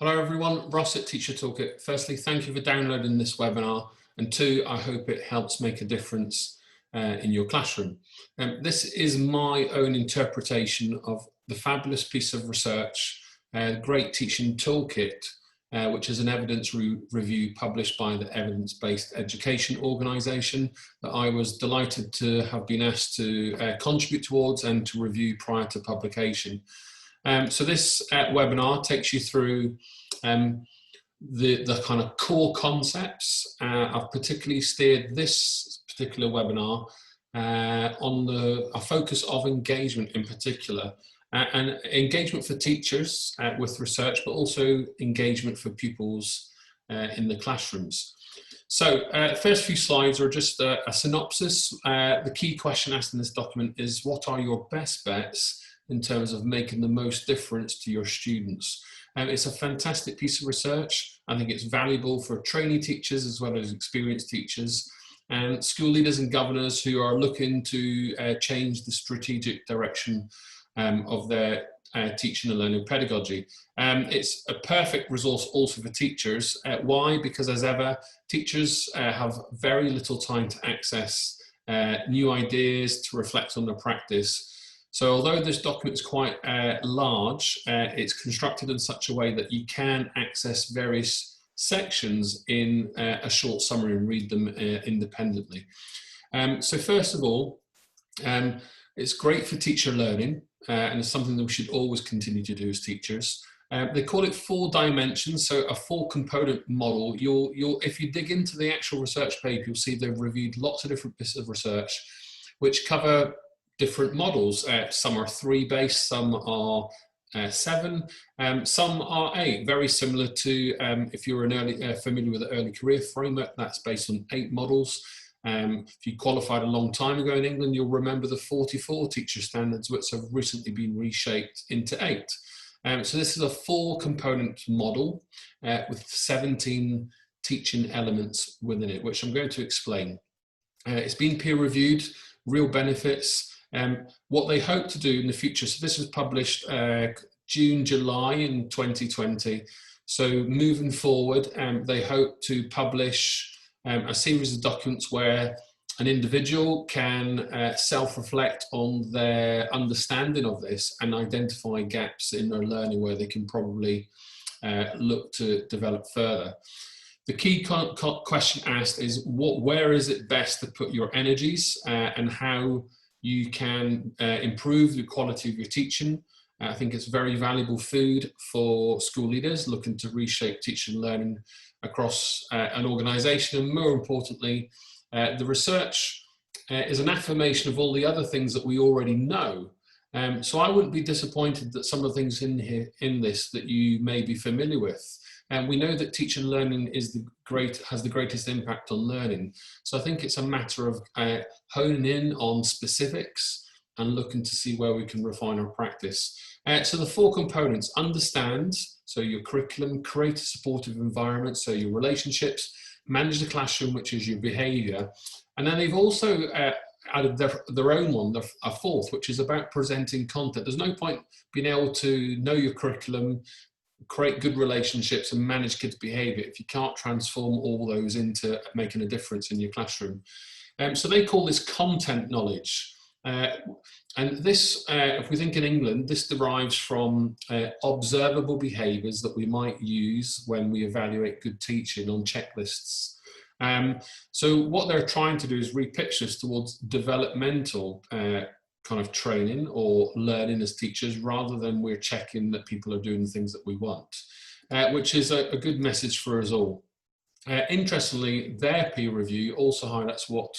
Hello everyone, Ross at Teacher Toolkit. Firstly, thank you for downloading this webinar, and two, I hope it helps make a difference in your classroom. This is my own interpretation of the fabulous piece of research, Great Teaching Toolkit, which is an evidence review published by the Evidence-Based Education Organisation that I was delighted to have been asked to contribute towards and to review prior to publication. So this webinar takes you through the kind of core concepts. I've particularly steered this particular webinar on a focus of engagement in particular, and engagement for teachers with research, but also engagement for pupils in the classrooms. So first few slides are just a synopsis. The key question asked in this document is, what are your best bets in terms of making the most difference to your students? It's a fantastic piece of research. I think it's valuable for trainee teachers as well as experienced teachers and school leaders and governors who are looking to change the strategic direction of their teaching and learning pedagogy. It's a perfect resource also for teachers. Why? Because as ever, teachers have very little time to access new ideas, to reflect on their practice. So although this document is quite large, it's constructed in such a way that you can access various sections in a short summary and read them independently. So first of all, it's great for teacher learning, and it's something that we should always continue to do as teachers. They call it 4 dimensions, so a 4-component model. If you dig into the actual research paper, you'll see they've reviewed lots of different pieces of research which cover different models. Some are 3-based, some are 7, some are 8, very similar to, if you're familiar with the early career framework, that's based on 8 models. If you qualified a long time ago in England, you'll remember the 44 teacher standards, which have recently been reshaped into 8. So this is a 4-component model with 17 teaching elements within it, which I'm going to explain. It's been peer reviewed, real benefits. What they hope to do in the future, so this was published June, July in 2020. So moving forward, they hope to publish a series of documents where an individual can self-reflect on their understanding of this and identify gaps in their learning where they can probably look to develop further. The key question asked is, where is it best to put your energies and how you can improve the quality of your teaching. I think it's very valuable food for school leaders looking to reshape teaching and learning across an organisation, and more importantly, the research is an affirmation of all the other things that we already know. So I wouldn't be disappointed that some of the things in this that you may be familiar with. And we know that teaching and learning has the greatest impact on learning. So I think it's a matter of honing in on specifics and looking to see where we can refine our practice. So the 4 components: understand, so your curriculum; create a supportive environment, so your relationships; manage the classroom, which is your behaviour. And then they've also added their own one, a 4th, which is about presenting content. There's no point being able to know your curriculum, create good relationships and manage kids' behaviour if you can't transform all those into making a difference in your classroom. So they call this content knowledge. And this, if we think in England, this derives from observable behaviours that we might use when we evaluate good teaching on checklists. So what they're trying to do is repitch this towards developmental kind of training or learning as teachers, rather than we're checking that people are doing the things that we want, which is a good message for us all. Interestingly, their peer review also highlights what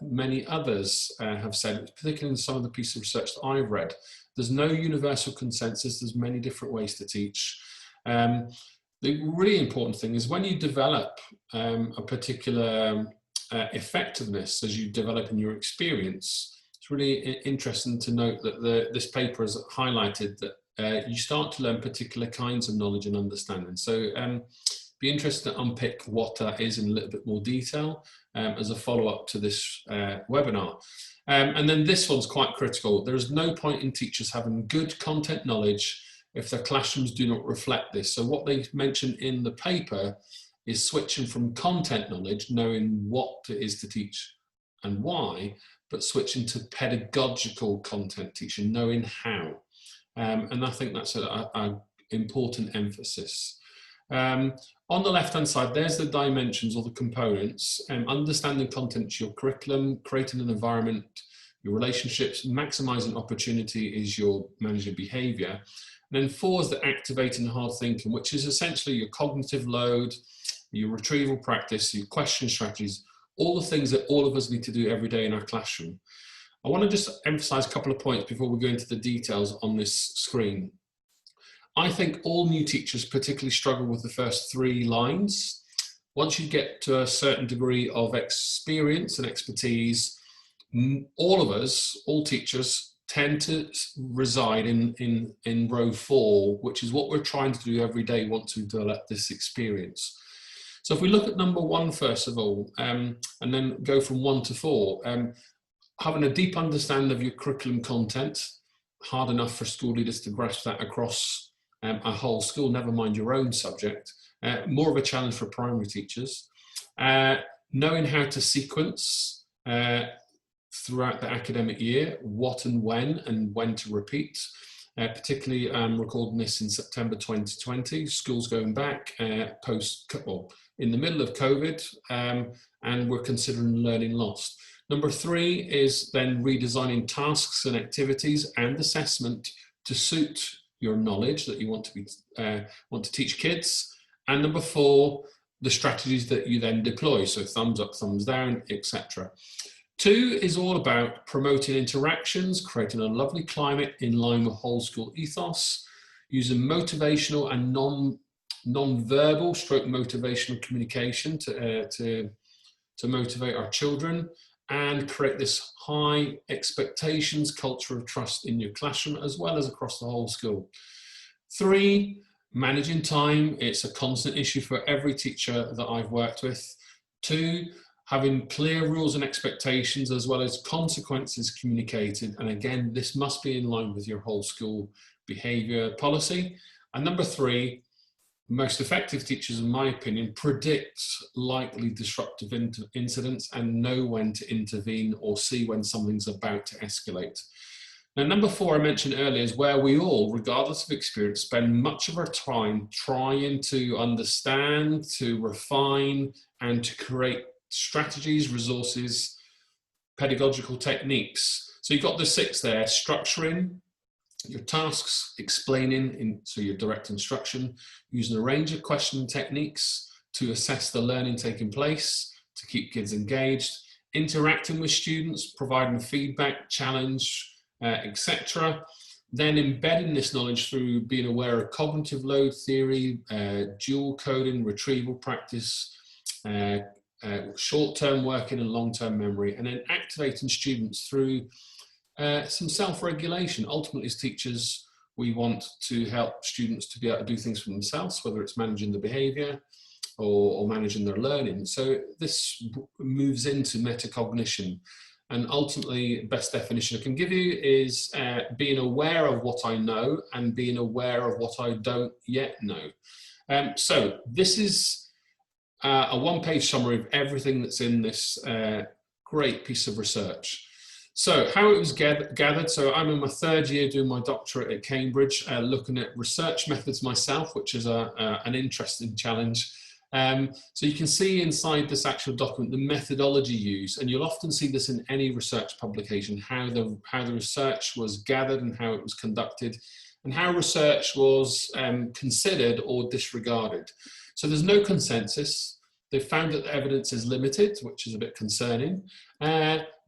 many others have said, particularly in some of the pieces of research that I've read. There's no universal consensus, there's many different ways to teach. The really important thing is when you develop a particular effectiveness as you develop in your experience, it's really interesting to note that this paper has highlighted that you start to learn particular kinds of knowledge and understanding. So be interested to unpick what that is in a little bit more detail as a follow-up to this webinar. And then this one's quite critical. There is no point in teachers having good content knowledge if their classrooms do not reflect this. So what they mention in the paper is switching from content knowledge, knowing what it is to teach and why, but switching to pedagogical content teaching, knowing how. And I think that's an important emphasis. On the left-hand side, there's the dimensions or the components. Understanding content to your curriculum, creating an environment, your relationships, maximizing opportunity is your managing behavior. And then 4 is the activating hard thinking, which is essentially your cognitive load, your retrieval practice, your question strategies, all the things that all of us need to do every day in our classroom. I want to just emphasize a couple of points before we go into the details on this screen. I think all new teachers particularly struggle with the first 3 lines. Once you get to a certain degree of experience and expertise, all of us, all teachers, tend to reside in row 4, which is what we're trying to do every day once we develop this experience. So if we look at number 1 first of all, and then go from 1 to 4, having a deep understanding of your curriculum content, hard enough for school leaders to grasp that across a whole school, never mind your own subject, more of a challenge for primary teachers. Knowing how to sequence throughout the academic year, what and when to repeat. Particularly recording this in September 2020, schools going back in the middle of COVID, and we're considering learning lost. Number 3 is then redesigning tasks and activities and assessment to suit your knowledge that you want to teach kids. And number 4, the strategies that you then deploy. So thumbs up, thumbs down, etc. 2 is all about promoting interactions, creating a lovely climate in line with whole school ethos, using motivational and non-verbal stroke motivational communication to motivate our children and create this high expectations culture of trust in your classroom as well as across the whole school. 3, managing time. It's a constant issue for every teacher that I've worked with. 2, having clear rules and expectations as well as consequences communicated. And again, this must be in line with your whole school behavior policy. And number 3, most effective teachers, in my opinion, predict likely disruptive incidents and know when to intervene or see when something's about to escalate. Now, number 4 I mentioned earlier is where we all, regardless of experience, spend much of our time trying to understand, to refine, and to create strategies, resources, pedagogical techniques. So you've got the 6 there: structuring your tasks, explaining, so your direct instruction, using a range of questioning techniques to assess the learning taking place, to keep kids engaged, interacting with students, providing feedback, challenge, etc. Then embedding this knowledge through being aware of cognitive load theory, dual coding, retrieval practice, short-term working and long-term memory, and then activating students through some self-regulation. Ultimately, as teachers, we want to help students to be able to do things for themselves, whether it's managing the behavior or managing their learning. So this moves into metacognition. And ultimately, best definition I can give you is being aware of what I know and being aware of what I don't yet know. So this is a one-page summary of everything that's in this great piece of research. So how it was gathered, so I'm in my 3rd year doing my doctorate at Cambridge, looking at research methods myself, which is an interesting challenge. So you can see inside this actual document the methodology used, and you'll often see this in any research publication, how the research was gathered and how it was conducted, and how research was considered or disregarded. So there's no consensus. They've found that the evidence is limited, which is a bit concerning.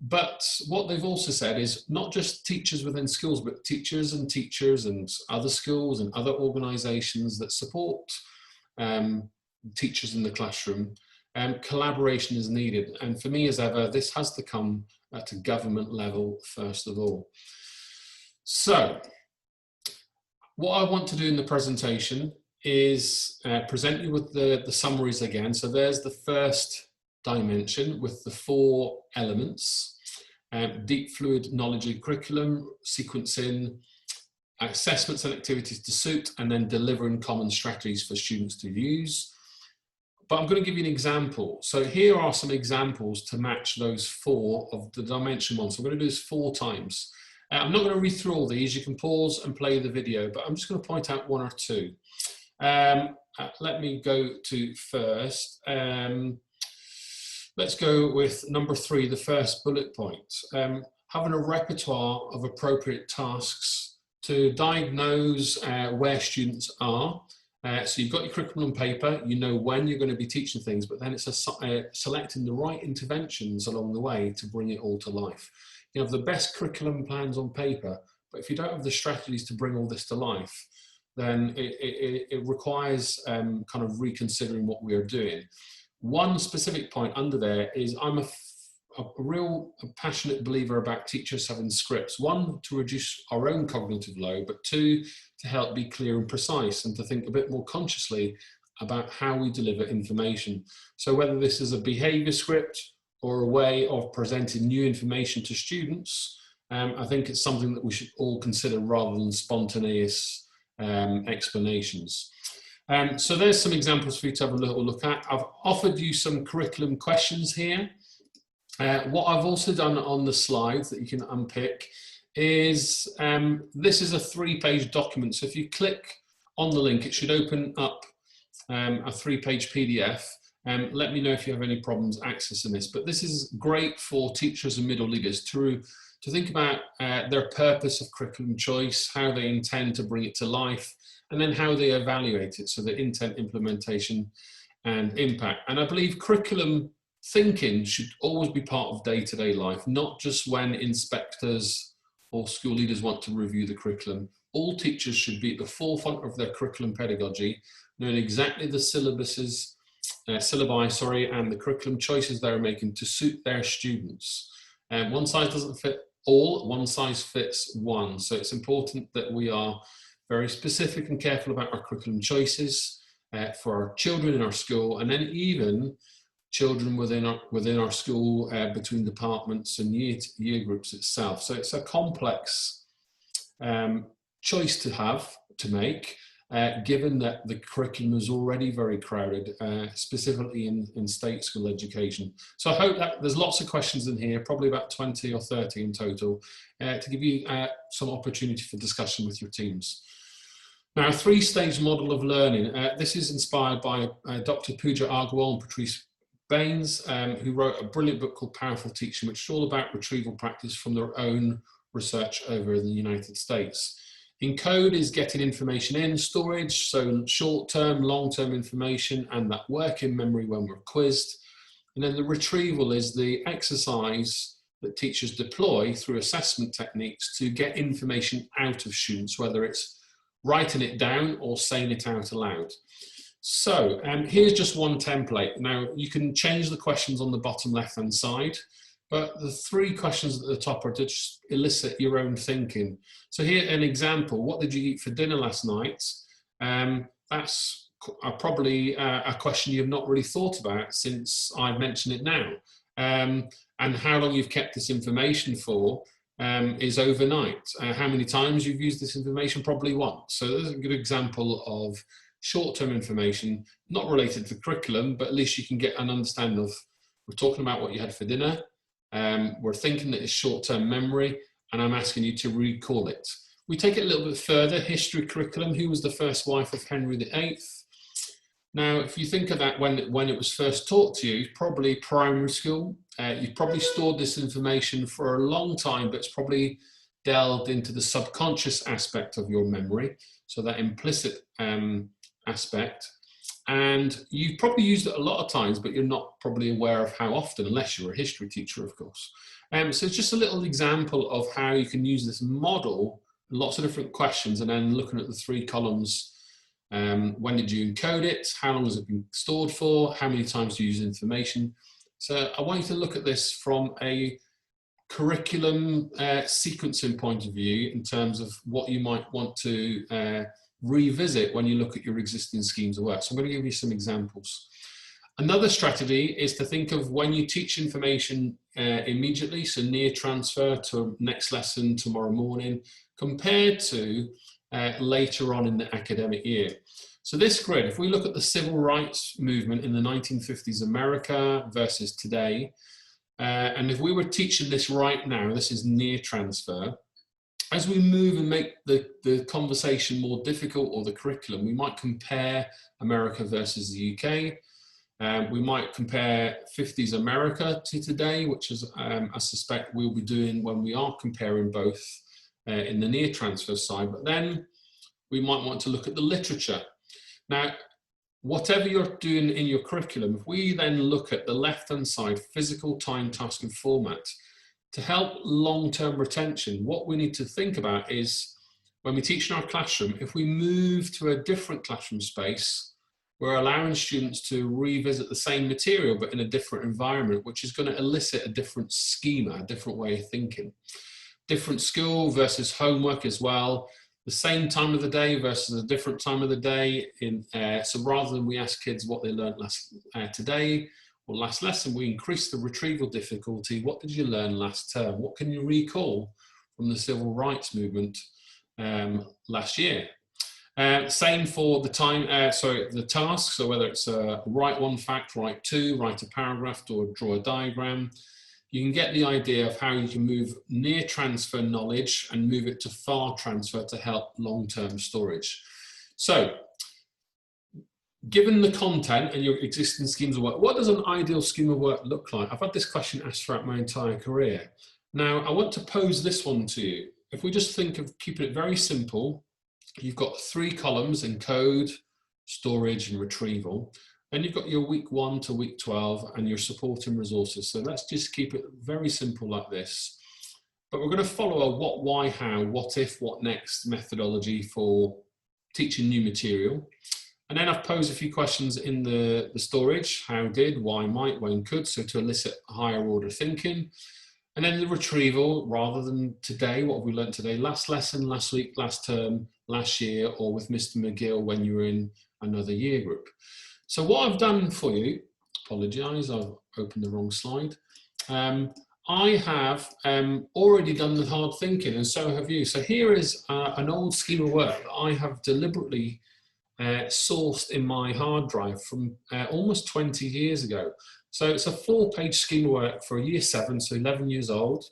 But what they've also said is not just teachers within schools, but teachers and other schools and other organisations that support teachers in the classroom. Collaboration is needed. And for me, as ever, this has to come at a government level, first of all. So what I want to do in the presentation is present you with the summaries again. So there's the first dimension with the 4 elements: deep fluid knowledge and curriculum, sequencing, assessments and activities to suit, and then delivering common strategies for students to use. But I'm going to give you an example. So here are some examples to match those 4 of the dimension 1. So I'm going to do this 4 times. I'm not going to read through all these. You can pause and play the video, but I'm just going to point out 1 or 2. Let me go to first. Let's go with number 3, the first bullet point. Having a repertoire of appropriate tasks to diagnose where students are. So you've got your curriculum on paper, you know when you're going to be teaching things, but then it's selecting the right interventions along the way to bring it all to life. You have the best curriculum plans on paper, but if you don't have the strategies to bring all this to life, then it requires kind of reconsidering what we are doing. One specific point under there is I'm a real passionate believer about teachers having scripts. 1, to reduce our own cognitive load, but 2, to help be clear and precise and to think a bit more consciously about how we deliver information. So whether this is a behaviour script or a way of presenting new information to students, I think it's something that we should all consider rather than spontaneous explanations. So there's some examples for you to have a little look at. I've offered you some curriculum questions here. What I've also done on the slides that you can unpick is, this is a 3-page document. So if you click on the link, it should open up a 3-page PDF. Let me know if you have any problems accessing this, but this is great for teachers and middle leaders to think about their purpose of curriculum choice, how they intend to bring it to life, and then how they evaluate it, so the intent, implementation, and impact. And I believe curriculum thinking should always be part of day-to-day life, not just when inspectors or school leaders want to review the curriculum. All teachers should be at the forefront of their curriculum pedagogy, knowing exactly the syllabi, and the curriculum choices they're making to suit their students. One size doesn't fit all, one size fits one. So it's important that we are very specific and careful about our curriculum choices for our children in our school, and then even children within our school, between departments and year groups itself. So it's a complex choice to make, given that the curriculum is already very crowded, specifically in state school education. So I hope that there's lots of questions in here, probably about 20 or 30 in total, to give you some opportunity for discussion with your teams. Now, a 3-stage model of learning. This is inspired by Dr. Pooja Agarwal and Patrice Baines, who wrote a brilliant book called Powerful Teaching, which is all about retrieval practice from their own research over in the United States. Encode is getting information in, storage, so short-term, long-term information, and that work in memory when we're quizzed. And then the retrieval is the exercise that teachers deploy through assessment techniques to get information out of students, whether it's writing it down or saying it out aloud. So here's just one template. Now you can change the questions on the bottom left-hand side, but the 3 questions at the top are to just elicit your own thinking. So here an example: what did you eat for dinner last night? That's probably a question you've not really thought about since I've mentioned it now. And how long you've kept this information for is overnight. How many times you've used this information? Probably once. So there's a good example of short-term information, not related to the curriculum, but at least you can get an understanding of, we're talking about what you had for dinner, we're thinking that it's short-term memory, and I'm asking you to recall it. We take it a little bit further, history curriculum. Who was the first wife of Henry VIII? Now, if you think of that when it was first taught to you, probably primary school, you've probably stored this information for a long time, but it's probably delved into the subconscious aspect of your memory, so that implicit aspect. And you've probably used it a lot of times, but you're not probably aware of how often, unless you're a history teacher, of course. So it's just a little example of how you can use this model, lots of different questions, and then looking at the 3 columns. When did you encode it? How long has it been stored for? How many times do you use information? So I want you to look at this from a curriculum sequencing point of view, in terms of what you might want to revisit when you look at your existing schemes of work. So I'm going to give you some examples. Another strategy is to think of when you teach information immediately, so near transfer to next lesson tomorrow morning, compared to later on in the academic year. So this grid, if we look at the civil rights movement in the 1950s America versus today, and if we were teaching this right now, this is near transfer, as we move and make the conversation more difficult, or the curriculum, we might compare America versus the UK. We might compare 50s America to today, which is, I suspect we'll be doing when we are comparing both in the near transfer side. But then we might want to look at the literature. Now, whatever you're doing in your curriculum, if we then look at the left-hand side, physical, time, task, and format, to help long-term retention, what we need to think about is when we teach in our classroom, if we move to a different classroom space, we're allowing students to revisit the same material, but in a different environment, which is going to elicit a different schema, a different way of thinking. Different school versus homework as well. The same time of the day versus a different time of the day. So rather than we ask kids what they learned today or last lesson, we increase the retrieval difficulty. What did you learn last term? What can you recall from the civil rights movement last year? Same for the the task. So whether it's write one fact, write two, write a paragraph, or draw a diagram, you can get the idea of how you can move near transfer knowledge and move it to far transfer to help long-term storage. So, given the content and your existing schemes of work, what does an ideal scheme of work look like? I've had this question asked throughout my entire career. Now, I want to pose this one to you. If we just think of keeping it very simple, you've got 3 columns: encode, storage, and retrieval. Then you've got your week 1 to week 12 and your supporting resources. So let's just keep it very simple like this. But we're going to follow a what, why, how, what if, what next methodology for teaching new material. And then I've posed a few questions in the storage: how did, why might, when could, so to elicit higher order thinking. And then the retrieval, rather than today, what have we learned today, last lesson, last week, last term, last year, or with Mr. McGill when you were in another year group. So what I've done for you, apologise, I've opened the wrong slide. I have already done the hard thinking, and so have you. So here is an old scheme of work that I have deliberately sourced in my hard drive from almost 20 years ago. So it's a 4-page scheme of work for a year 7, so 11 years old,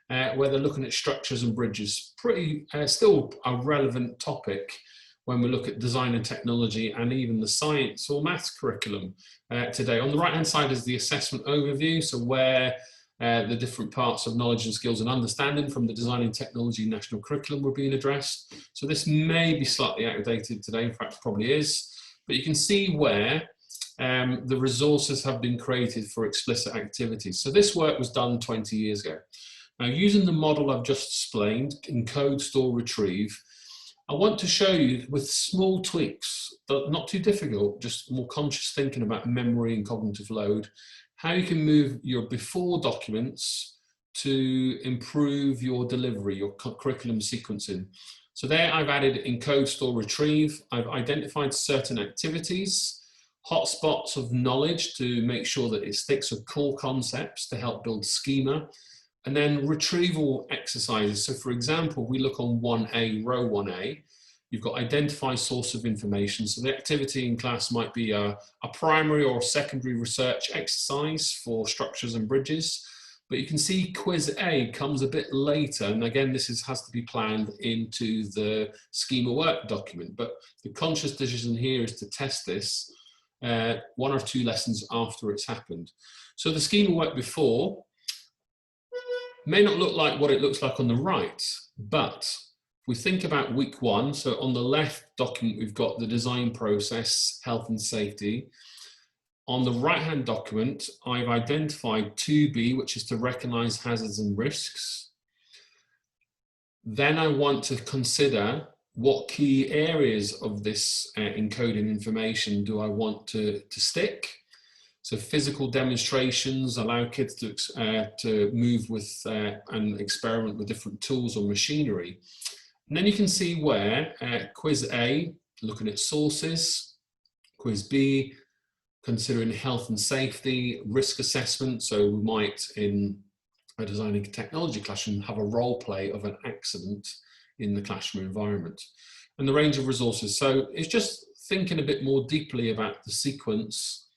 where they're looking at structures and bridges. Pretty, still a relevant topic when we look at design and technology and even the science or maths curriculum today. On the right-hand side is the assessment overview, so where the different parts of knowledge and skills and understanding from the design and technology national curriculum were being addressed. So this may be slightly outdated today, in fact, it probably is, but you can see where the resources have been created for explicit activities. So this work was done 20 years ago. Now, using the model I've just explained, encode, store, retrieve, I want to show you with small tweaks, not too difficult, just more conscious thinking about memory and cognitive load, how you can move your before documents to improve your delivery, your curriculum sequencing. So there I've added encode, store, retrieve. I've identified certain activities, hotspots of knowledge to make sure that it sticks with core concepts to help build schema, and then retrieval exercises. So for example, we look on 1A, row 1A, you've got identify source of information. So the activity in class might be a primary or secondary research exercise for structures and bridges. But you can see quiz A comes a bit later. And again, this has to be planned into the schema work document. But the conscious decision here is to test this 1 or 2 lessons after it's happened. So the schema work before may not look like what it looks like on the right, but if we think about week 1, so on the left document, we've got the design process, health and safety. On the right-hand document, I've identified 2B, which is to recognize hazards and risks. Then I want to consider what key areas of this encoding information do I want to stick. So physical demonstrations allow kids to move with and experiment with different tools or machinery. And then you can see where quiz A, looking at sources, quiz B, considering health and safety, risk assessment. So we might, in a designing technology classroom, have a role play of an accident in the classroom environment, and the range of resources. So it's just thinking a bit more deeply about the sequence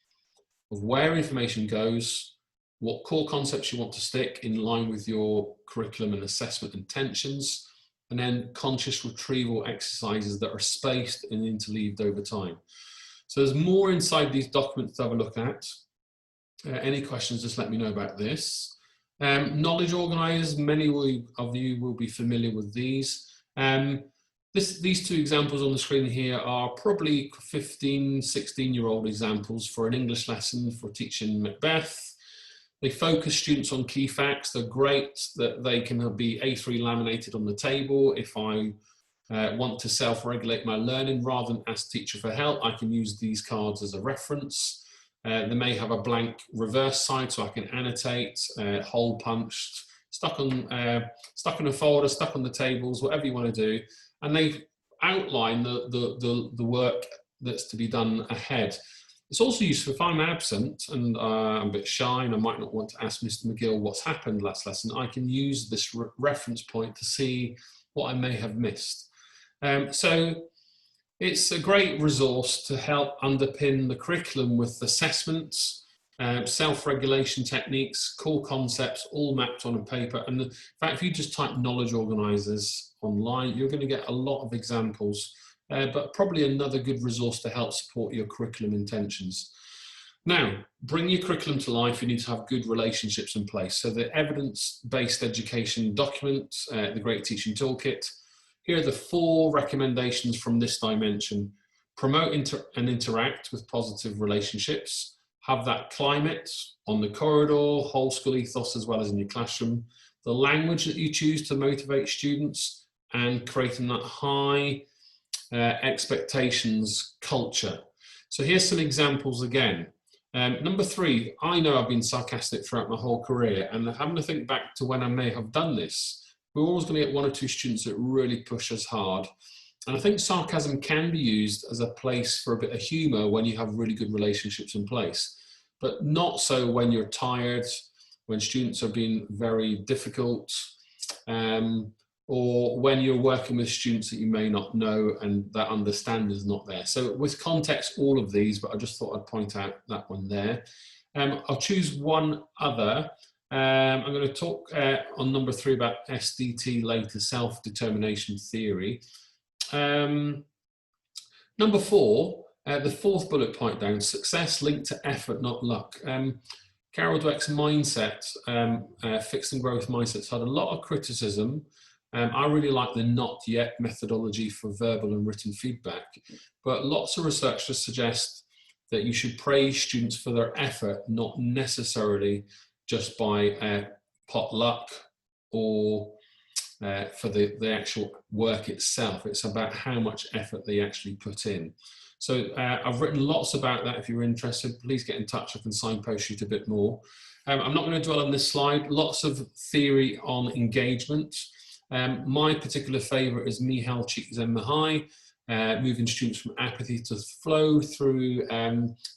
of where information goes, what core concepts you want to stick in line with your curriculum and assessment intentions, and then conscious retrieval exercises that are spaced and interleaved over time. So there's more inside these documents to have a look at. Any questions, just let me know about this. Knowledge organisers, many of you will be familiar with these. These two examples on the screen here are probably 15, 16-year-old examples for an English lesson for teaching Macbeth. They focus students on key facts. They're great that they can be A3 laminated on the table. If I want to self-regulate my learning rather than ask teacher for help, I can use these cards as a reference. They may have a blank reverse side so I can annotate, hole punched, stuck on a folder, stuck on the tables, whatever you want to do. And they outline the work that's to be done ahead. It's also useful if I'm absent and I'm a bit shy and I might not want to ask Mr. McGill what's happened last lesson. I can use this reference point to see what I may have missed. So it's a great resource to help underpin the curriculum with assessments, self-regulation techniques, core concepts, all mapped on a paper. And in fact, if you just type knowledge organisers online, you're going to get a lot of examples, but probably another good resource to help support your curriculum intentions. Now, bring your curriculum to life, you need to have good relationships in place. So the evidence-based education document, the Great Teaching Toolkit, here are the 4 recommendations from this dimension. Promote and interact with positive relationships. Have that climate on the corridor, whole school ethos, as well as in your classroom. The language that you choose to motivate students, and creating that high expectations culture. So here's some examples again. Number 3, I know I've been sarcastic throughout my whole career, and having to think back to when I may have done this, we're always going to get 1 or 2 students that really push us hard. And I think sarcasm can be used as a place for a bit of humour when you have really good relationships in place, but not so when you're tired, when students are being very difficult, or when you're working with students that you may not know and that understanding is not there. So with context, all of these, but I just thought I'd point out that one there. I'll choose one other. I'm going to talk on number 3 about SDT later, self-determination theory. Number 4, the 4th bullet point down, success linked to effort, not luck. Carol Dweck's mindset, fixed and growth mindsets, had a lot of criticism. I really like the not yet methodology for verbal and written feedback, but lots of researchers suggest that you should praise students for their effort, not necessarily just by pot luck or for the actual work itself. It's about how much effort they actually put in. So I've written lots about that. If you're interested, please get in touch. I can signpost you a bit more. I'm not going to dwell on this slide. Lots of theory on engagement. My particular favourite is Mihaly Csikszentmihalyi, moving students from apathy to flow through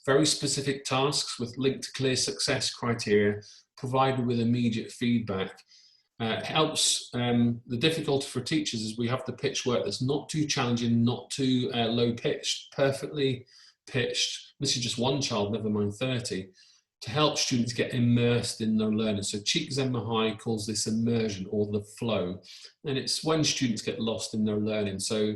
very specific tasks with linked to clear success criteria, provided with immediate feedback. Helps. The difficulty for teachers is we have to pitch work that's not too challenging, not too low pitched, perfectly pitched. This is just one child, never mind 30, to help students get immersed in their learning. So Csikszentmihalyi calls this immersion or the flow, and it's when students get lost in their learning. So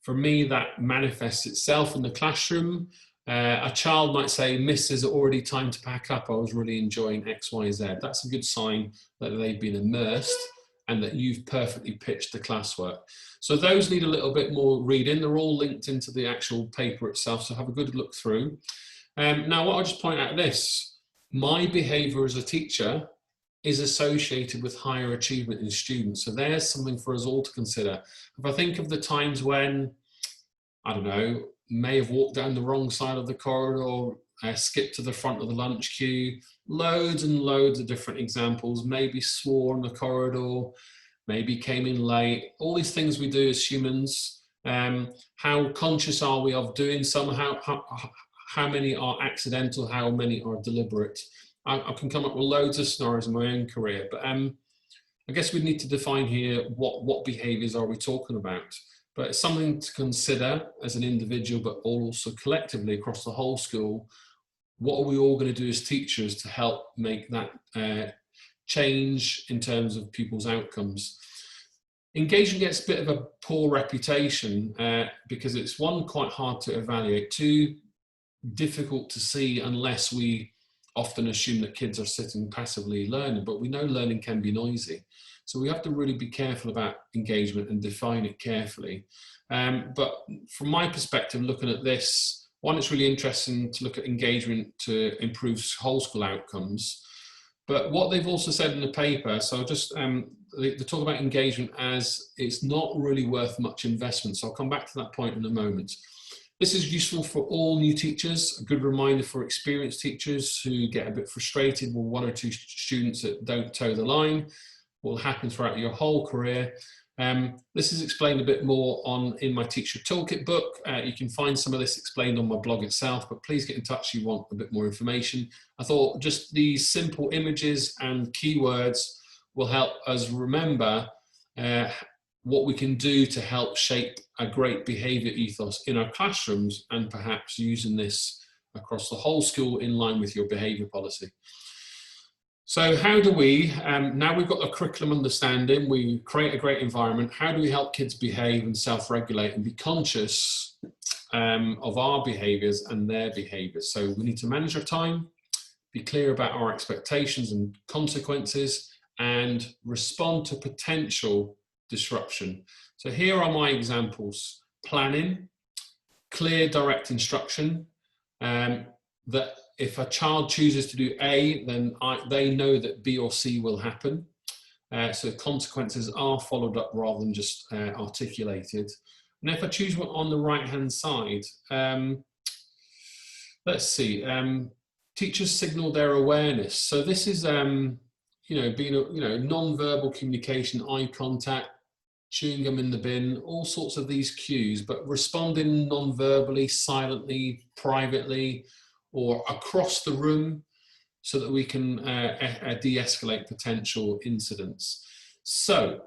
for me, that manifests itself in the classroom. A child might say, "Miss, is it already time to pack up? I was really enjoying X, Y, Z." That's a good sign that they've been immersed and that you've perfectly pitched the classwork. So those need a little bit more reading. They're all linked into the actual paper itself, so have a good look through. Now, what I'll just point out this, my behaviour as a teacher is associated with higher achievement in students. So there's something for us all to consider. If I think of the times when, I don't know, may have walked down the wrong side of the corridor, skipped to the front of the lunch queue, loads and loads of different examples, maybe swore on the corridor, maybe came in late, all these things we do as humans. How conscious are we of doing some? how many are accidental, how many are deliberate. I can come up with loads of scenarios in my own career, but I guess we need to define here what behaviours are we talking about. But it's something to consider as an individual, but also collectively across the whole school. What are we all going to do as teachers to help make that change in terms of pupils' outcomes? Engagement gets a bit of a poor reputation because it's, one, quite hard to evaluate, two, difficult to see unless we often assume that kids are sitting passively learning, but we know learning can be noisy. So we have to really be careful about engagement and define it carefully. But from my perspective, looking at this, one, it's really interesting to look at engagement to improve whole school outcomes. But what they've also said in the paper, so just they talk about engagement as it's not really worth much investment. So I'll come back to that point in a moment. This is useful for all new teachers, a good reminder for experienced teachers who get a bit frustrated with one or two students that don't toe the line. Will happen throughout your whole career. This is explained a bit more in my Teacher Toolkit book. You can find some of this explained on my blog itself, but please get in touch if you want a bit more information. I thought just these simple images and keywords will help us remember what we can do to help shape a great behaviour ethos in our classrooms, and perhaps using this across the whole school in line with your behaviour policy. So how do we, now we've got a curriculum understanding, we create a great environment, how do we help kids behave and self-regulate and be conscious of our behaviours and their behaviours? So we need to manage our time, be clear about our expectations and consequences, and respond to potential disruption. So here are my examples: planning, clear direct instruction, that if a child chooses to do A, then they know that B or C will happen. So consequences are followed up rather than just articulated. And if I choose one on the right-hand side, let's see, teachers signal their awareness. So this is, non-verbal communication, eye contact, chewing gum in the bin, all sorts of these cues, but responding non-verbally, silently, privately, or across the room so that we can de-escalate potential incidents. So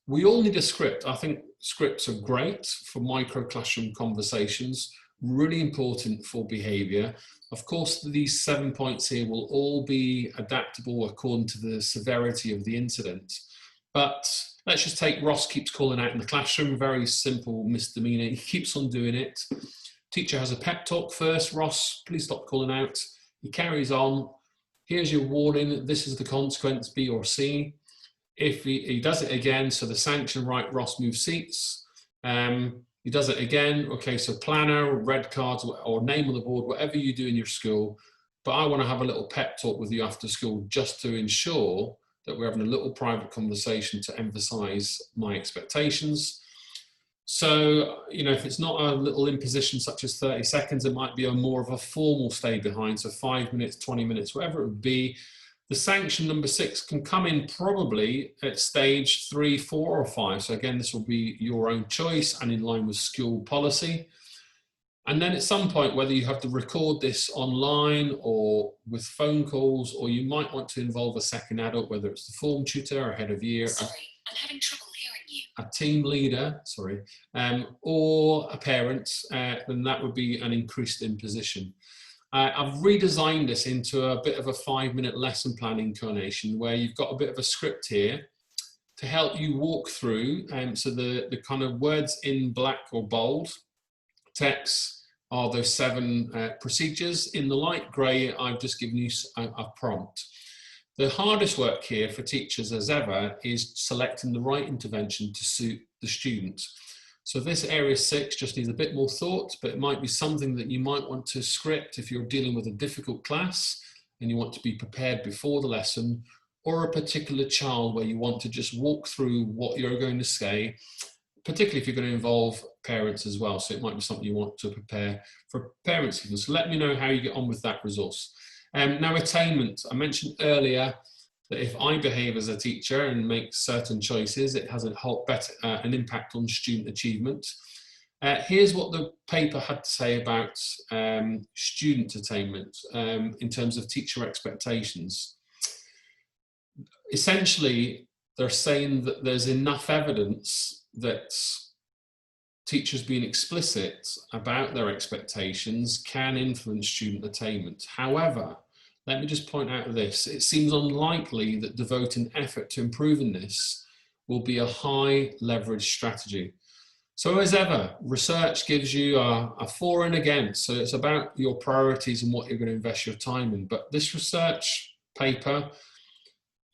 we all need a script. I think scripts are great for micro classroom conversations, really important for behaviour. Of course, these 7 points here will all be adaptable according to the severity of the incident. But let's just take Ross keeps calling out in the classroom, very simple misdemeanor. He keeps on doing it. Teacher has a pep talk first. Ross, please stop calling out. He carries on. Here's your warning. This is the consequence, B or C. If he does it again, so the sanction, right, Ross, move seats. He does it again. Okay, so planner, red cards, or name on the board, whatever you do in your school. But I want to have a little pep talk with you after school just to ensure that we're having a little private conversation to emphasize my expectations. So, if it's not a little imposition such as 30 seconds, it might be more of a formal stay behind. So 5 minutes, 20 minutes, whatever it would be. The sanction number 6 can come in probably at stage 3, 4, or 5. So again, this will be your own choice and in line with school policy. And then at some point, whether you have to record this online or with phone calls, or you might want to involve a second adult, whether it's the form tutor or head of year. Sorry, I'm having trouble hearing you. A team leader, or a parent, then that would be an increased imposition. I've redesigned this into a bit of a 5-minute lesson plan incarnation where you've got a bit of a script here to help you walk through. So the kind of words in black or bold text are those 7 procedures. In the light grey, I've just given you a prompt. The hardest work here for teachers as ever is selecting the right intervention to suit the student. So this area 6 just needs a bit more thought, but it might be something that you might want to script if you're dealing with a difficult class and you want to be prepared before the lesson, or a particular child where you want to just walk through what you're going to say, particularly if you're going to involve parents as well. So it might be something you want to prepare for parents. So let me know how you get on with that resource. Now, attainment. I mentioned earlier that if I behave as a teacher and make certain choices, it has an impact on student achievement. Here's what the paper had to say about student attainment in terms of teacher expectations. Essentially, they're saying that there's enough evidence that teachers being explicit about their expectations can influence student attainment. However, let me just point out this. It seems unlikely that devoting effort to improving this will be a high leverage strategy. So as ever, research gives you a for and against. So it's about your priorities and what you're going to invest your time in. But this research paper,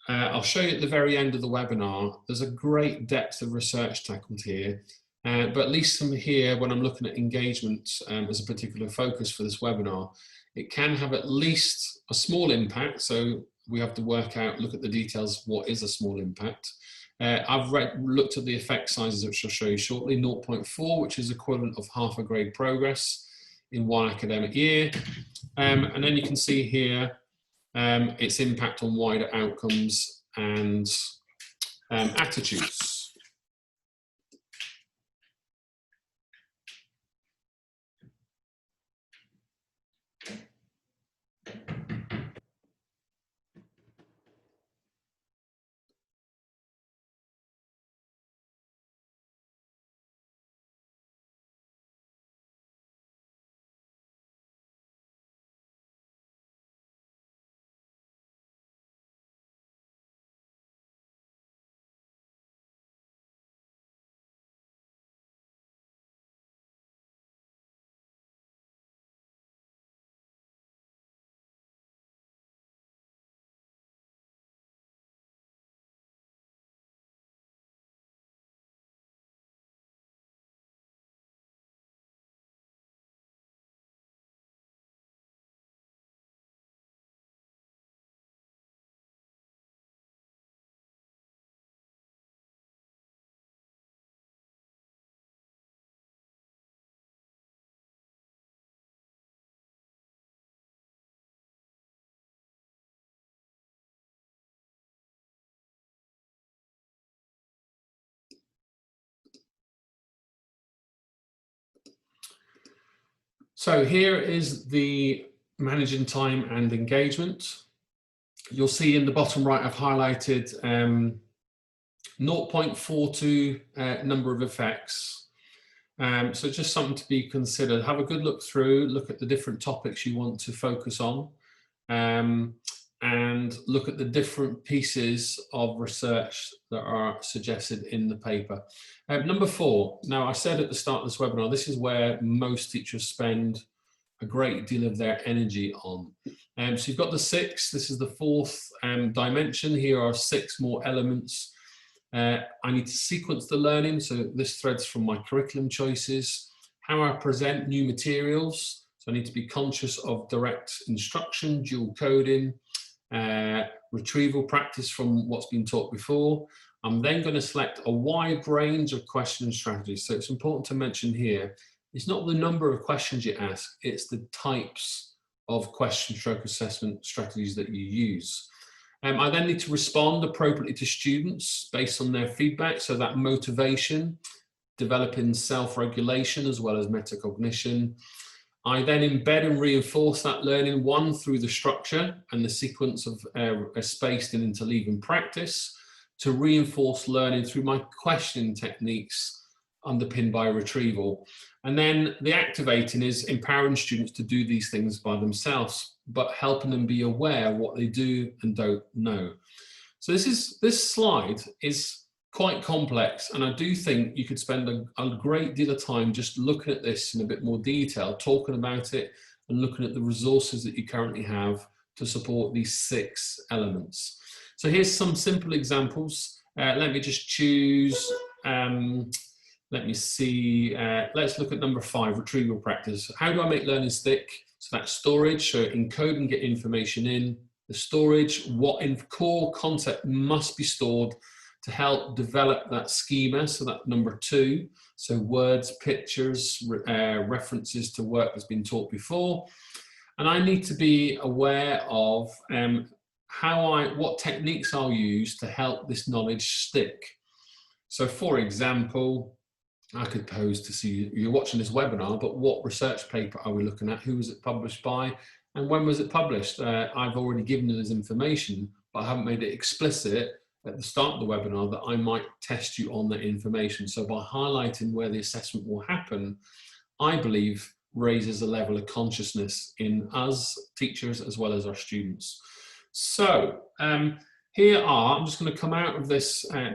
I'll show you at the very end of the webinar, there's a great depth of research tackled here. But at least from here, when I'm looking at engagement as a particular focus for this webinar, it can have at least a small impact. So we have to work out, look at the details, what is a small impact. I've looked at the effect sizes, which I'll show you shortly, 0.4, which is equivalent of half a grade progress in one academic year. And then you can see here its impact on wider outcomes and attitudes. So here is the managing time and engagement. You'll see in the bottom right, I've highlighted 0.42 number of effects. So just something to be considered. Have a good look through, look at the different topics you want to focus on, and look at the different pieces of research that are suggested in the paper. Number 4, now I said at the start of this webinar, this is where most teachers spend a great deal of their energy on. So you've got the 6, this is the 4th dimension. Here are 6 more elements. I need to sequence the learning, so this threads from my curriculum choices, how I present new materials, so I need to be conscious of direct instruction, dual coding, retrieval practice from what's been taught before. I'm then going to select a wide range of question strategies. So it's important to mention here, it's not the number of questions you ask, it's the types of question stroke assessment strategies that you use. I then need to respond appropriately to students based on their feedback, so that motivation, developing self-regulation as well as metacognition. I then embed and reinforce that learning, one through the structure and the sequence of spaced and interleaving practice, to reinforce learning through my questioning techniques underpinned by retrieval. And then the activating is empowering students to do these things by themselves, but helping them be aware of what they do and don't know. So this slide is quite complex, and I do think you could spend a great deal of time just looking at this in a bit more detail, talking about it and looking at the resources that you currently have to support these 6 elements. So here's some simple examples. Let me just choose, let me see, let's look at number 5, retrieval practice. How do I make learning stick? So that's storage, so encode and get information in. The storage, what in core concept must be stored to help develop that schema, so that number 2. So words, pictures, references to work that's been taught before. And I need to be aware of what techniques I'll use to help this knowledge stick. So for example, I could pose to see, you're watching this webinar, but what research paper are we looking at? Who was it published by? And when was it published? I've already given you this information, but I haven't made it explicit at the start of the webinar that I might test you on that information. So by highlighting where the assessment will happen, I believe raises a level of consciousness in us teachers as well as our students. So here are, I'm just going to come out of this, I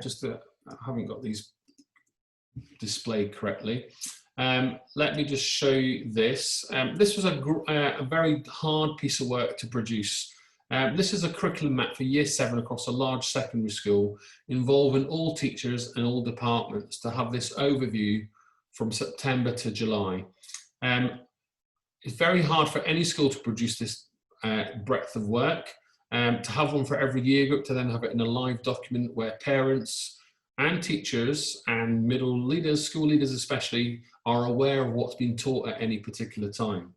haven't got these displayed correctly. Let me just show you this. This was a very hard piece of work to produce. This is a curriculum map for Year 7 across a large secondary school involving all teachers and all departments to have this overview from September to July. It's very hard for any school to produce this breadth of work, to have one for every year group, to then have it in a live document where parents and teachers and middle leaders, school leaders especially, are aware of what's been taught at any particular time.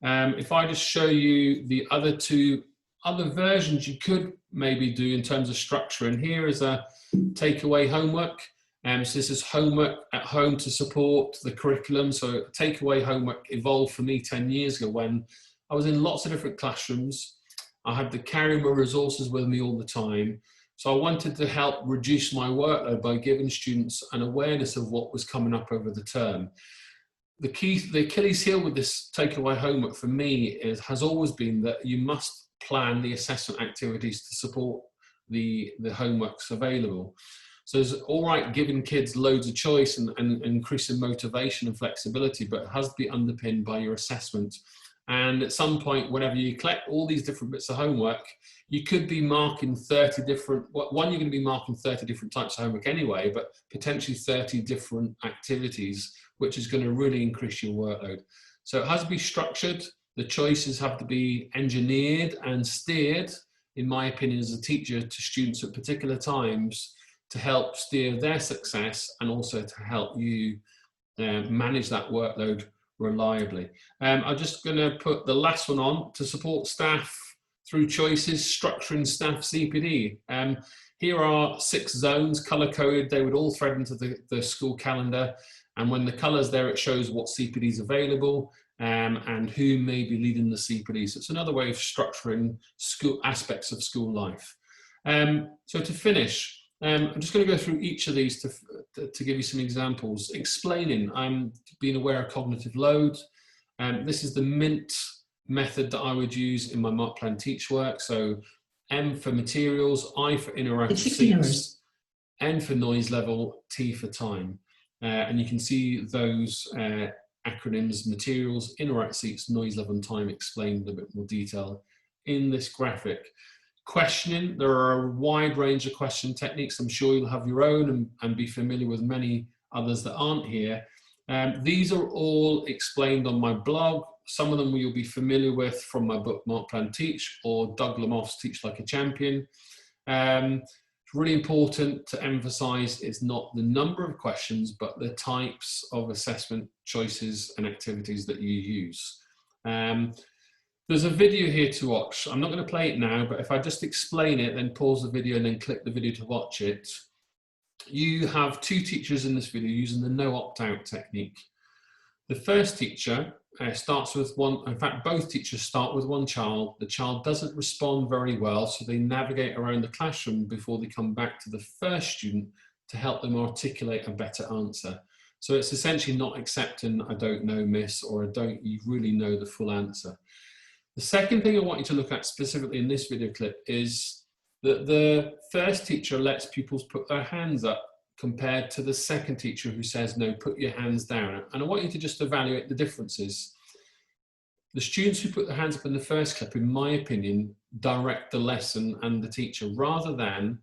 If I just show you the other versions you could maybe do in terms of structure, and here is a takeaway homework. So this is homework at home to support the curriculum. So takeaway homework evolved for me 10 years ago when I was in lots of different classrooms. I had to carry my resources with me all the time. So I wanted to help reduce my workload by giving students an awareness of what was coming up over the term. The Achilles heel with this takeaway homework for me has always been that you must plan the assessment activities to support the homeworks available. So it's all right giving kids loads of choice and increasing motivation and flexibility, but it has to be underpinned by your assessment. And at some point, whenever you collect all these different bits of homework, you could be marking 30 different, you're going to be marking 30 different types of homework anyway, but potentially 30 different activities, which is going to really increase your workload. So it has to be structured. The choices have to be engineered and steered, in my opinion, as a teacher, to students at particular times to help steer their success and also to help you manage that workload reliably. I'm just going to put the last one on: to support staff through choices, structuring staff CPD. Here are 6 zones, color coded. They would all thread into the school calendar. And when the color's there, it shows what CPD is available and who may be leading the CPD. So it's another way of structuring school aspects of school life. So to finish, I'm just going to go through each of these to give you some examples. Explaining, I'm being aware of cognitive load. This is the MINT method that I would use in my Mark Plan Teach work. So M for materials, I for interactive seats, N for noise level, T for time. And you can see those acronyms: materials, interactive seats, noise level and time, explained in a bit more detail in this graphic. Questioning, there are a wide range of question techniques. I'm sure you'll have your own and be familiar with many others that aren't here. These are all explained on my blog. Some of them you'll be familiar with from my book, Mark Plan Teach, or Doug Lamoff's Teach Like a Champion. It's really important to emphasize it's not the number of questions, but the types of assessment choices and activities that you use. There's a video here to watch. I'm not going to play it now, but if I just explain it, then pause the video and then click the video to watch it. You have 2 teachers in this video using the no opt-out technique. The first teacher starts with one, in fact, both teachers start with one child. The child doesn't respond very well, so they navigate around the classroom before they come back to the first student to help them articulate a better answer. So it's essentially not accepting, I don't know, miss, or I don't really know the full answer. The second thing I want you to look at specifically in this video clip is that the first teacher lets pupils put their hands up compared to the second teacher who says, no, put your hands down. And I want you to just evaluate the differences. The students who put their hands up in the first clip, in my opinion, direct the lesson and the teacher, rather than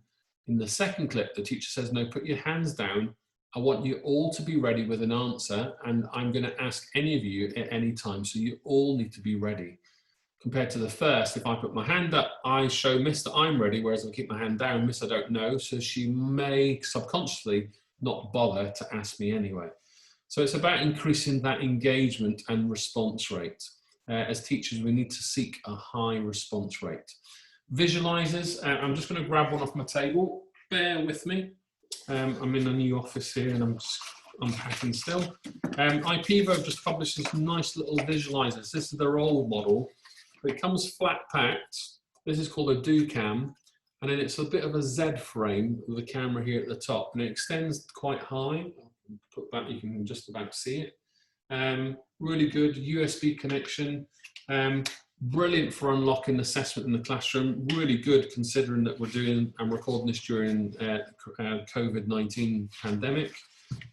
in the second clip, the teacher says, no, put your hands down. I want you all to be ready with an answer, and I'm going to ask any of you at any time. So you all need to be ready. Compared to the first, if I put my hand up, I show Miss that I'm ready, whereas if I keep my hand down, Miss, I don't know. So she may subconsciously not bother to ask me anyway. So it's about increasing that engagement and response rate. As teachers, we need to seek a high response rate. Visualizers, I'm just going to grab one off my table. Bear with me. I'm in a new office here and I'm just unpacking still. IPEVO have just published some nice little visualizers. This is their old model. It comes flat packed. This is called a do-cam. And then it's a bit of a Z frame with the camera here at the top. And it extends quite high. I'll put that, you can just about see it. Really good USB connection. Brilliant for unlocking assessment in the classroom. Really good considering that we're doing and recording this during COVID-19 pandemic.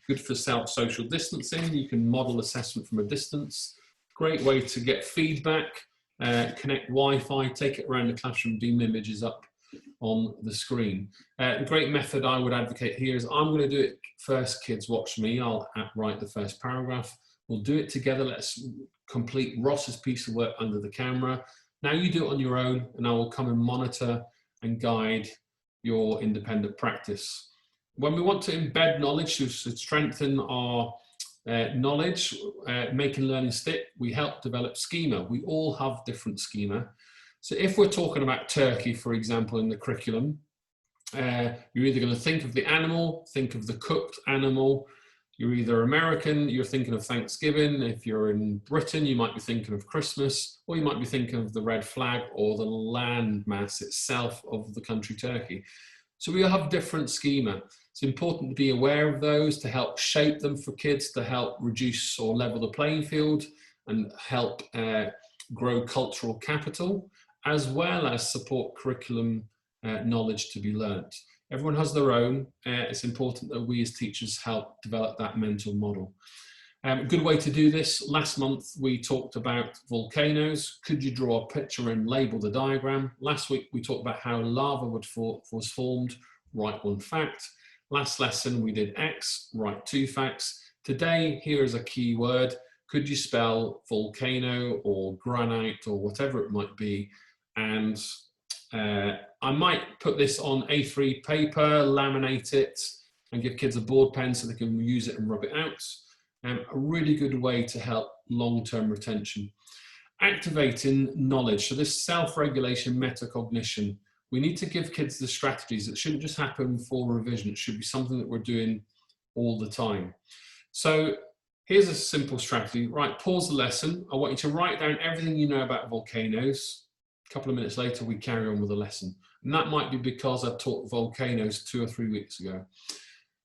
Good for social distancing. You can model assessment from a distance. Great way to get feedback, connect Wi-Fi, take it around the classroom, beam images up on the screen. A great method I would advocate here is I'm going to do it first, kids watch me. I'll write the first paragraph. We'll do it together. Let's complete Ross's piece of work under the camera. Now you do it on your own and I will come and monitor and guide your independent practice. When we want to embed knowledge to strengthen our knowledge, make and learning stick, we help develop schema. We all have different schema. So if we're talking about turkey, for example, in the curriculum, you're either going to think of the animal, think of the cooked animal. You're either American, you're thinking of Thanksgiving. If you're in Britain, you might be thinking of Christmas, or you might be thinking of the red flag or the land mass itself of the country Turkey. So we all have different schema. It's important to be aware of those to help shape them for kids, to help reduce or level the playing field and help grow cultural capital, as well as support curriculum knowledge to be learnt. Everyone has their own. It's important that we as teachers help develop that mental model. A good way to do this, last month we talked about volcanoes. Could you draw a picture and label the diagram? Last week we talked about how lava was formed, write one fact. Last lesson we did X, write 2 facts. Today, here is a key word. Could you spell volcano or granite or whatever it might be? And I might put this on A3 paper, laminate it, and give kids a board pen so they can use it and rub it out. A really good way to help long-term retention. Activating knowledge. So this self-regulation, metacognition. We need to give kids the strategies. It shouldn't just happen for revision. It should be something that we're doing all the time. So here's a simple strategy. Right, pause the lesson. I want you to write down everything you know about volcanoes. A couple of minutes later, we carry on with the lesson. And that might be because I taught volcanoes 2 or 3 weeks ago.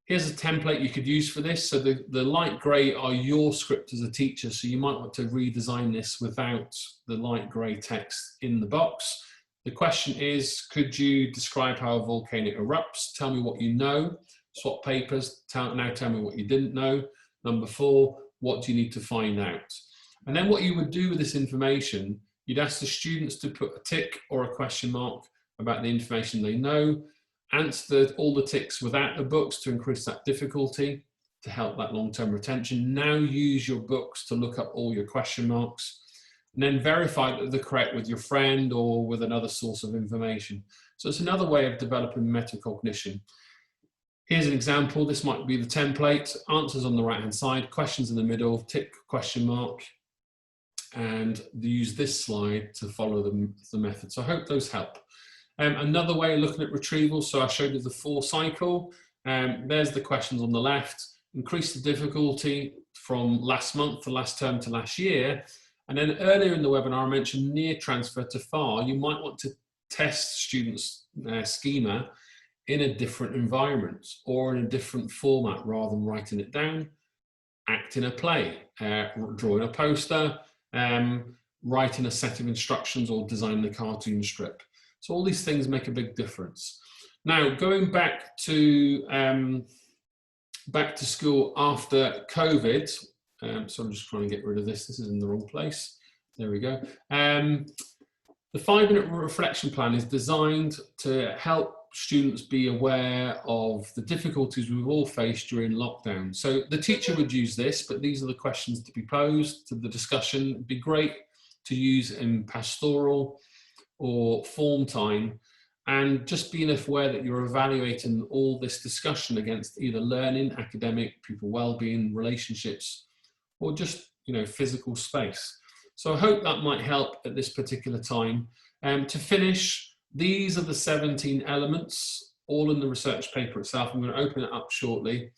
Here's a template you could use for this. So the light gray are your script as a teacher. So you might want to redesign this without the light gray text in the box. The question is, could you describe how a volcano erupts? Tell me what you know. Swap papers. Now tell me what you didn't know. Number 4, what do you need to find out? And then what you would do with this information, you'd ask the students to put a tick or a question mark about the information they know, answer all the ticks without the books to increase that difficulty, to help that long-term retention. Now use your books to look up all your question marks, and then verify that they're correct with your friend or with another source of information. So it's another way of developing metacognition. Here's an example. This might be the template. Answers on the right-hand side, questions in the middle, tick, question mark, and use this slide to follow the method. So I hope those help. Another way of looking at retrieval, so I showed you the 4 cycle. There's the questions on the left. Increase the difficulty from last month to last term to last year. And then earlier in the webinar, I mentioned near transfer to far. You might want to test students' schema in a different environment or in a different format rather than writing it down. Act in a play, drawing a poster, writing a set of instructions or designing a cartoon strip. So all these things make a big difference. Now, going back to school after COVID, so I'm just trying to get rid of this. This is in the wrong place. There we go. The 5-minute reflection plan is designed to help students be aware of the difficulties we've all faced during lockdown. So the teacher would use this, but these are the questions to be posed to the discussion. It'd be great to use in pastoral or form time, and just being aware that you're evaluating all this discussion against either learning, academic, pupil well-being, relationships, or just, you know, physical space. So I hope that might help at this particular time. To finish, these are the 17 elements, all in the research paper itself. I'm going to open it up shortly.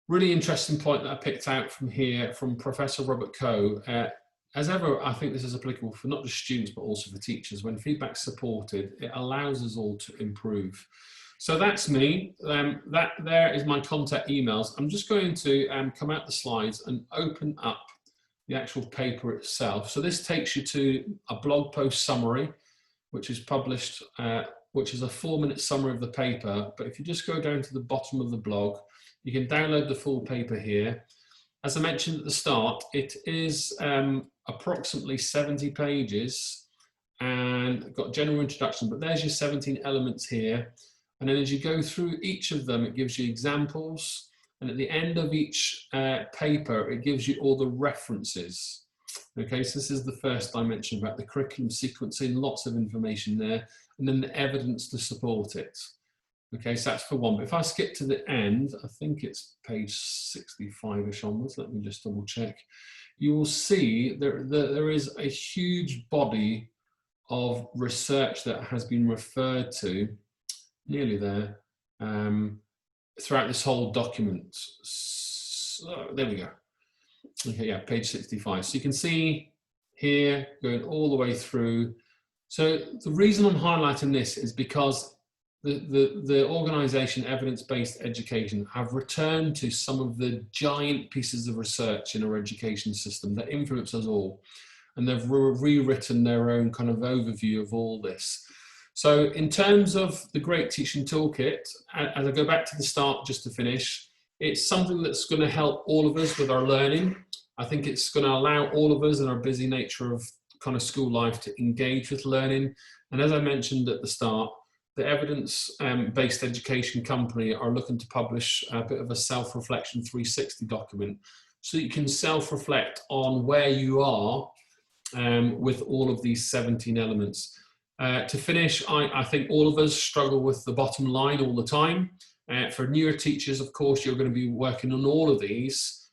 Really interesting point that I picked out from here from Professor Robert Coe. As ever, I think this is applicable for not just students, but also for teachers. When feedback's supported, it allows us all to improve. So that's me. That there is my contact emails. I'm just going to come out the slides and open up the actual paper itself. So this takes you to a blog post summary, which is published, which is a 4-minute summary of the paper. But if you just go down to the bottom of the blog, you can download the full paper here. As I mentioned at the start, it is approximately 70 pages and got general introduction, but there's your 17 elements here. And then as you go through each of them, it gives you examples. And at the end of each paper, it gives you all the references. Okay, so this is the first dimension about the curriculum sequencing, lots of information there, and then the evidence to support it. Okay, so that's for one. But if I skip to the end, I think it's page 65-ish onwards. Let me just double check. You will see there is a huge body of research that has been referred to, nearly there, throughout this whole document. So there we go. Okay, yeah, page 65. So you can see here going all the way through. So the reason I'm highlighting this is because the organisation Evidence-Based Education have returned to some of the giant pieces of research in our education system that influence us all, and they've rewritten their own kind of overview of all this. So in terms of the Great Teaching Toolkit, as I go back to the start just to finish, it's something that's going to help all of us with our learning. I think it's going to allow all of us in our busy nature of kind of school life to engage with learning. And as I mentioned at the start, the Evidence-Based Education Company are looking to publish a bit of a self-reflection 360 document, so you can self-reflect on where you are with all of these 17 elements. To finish, I think all of us struggle with the bottom line all the time. For newer teachers, of course, you're going to be working on all of these,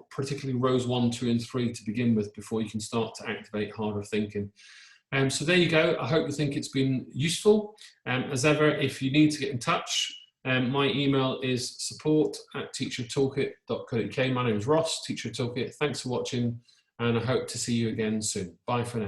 particularly rows 1, 2, and 3 to begin with, before you can start to activate harder thinking. So there you go. I hope you think it's been useful. As ever, if you need to get in touch, my email is support@teachertoolkit.co.uk. My name is Ross, Teacher Toolkit. Thanks for watching, and I hope to see you again soon. Bye for now.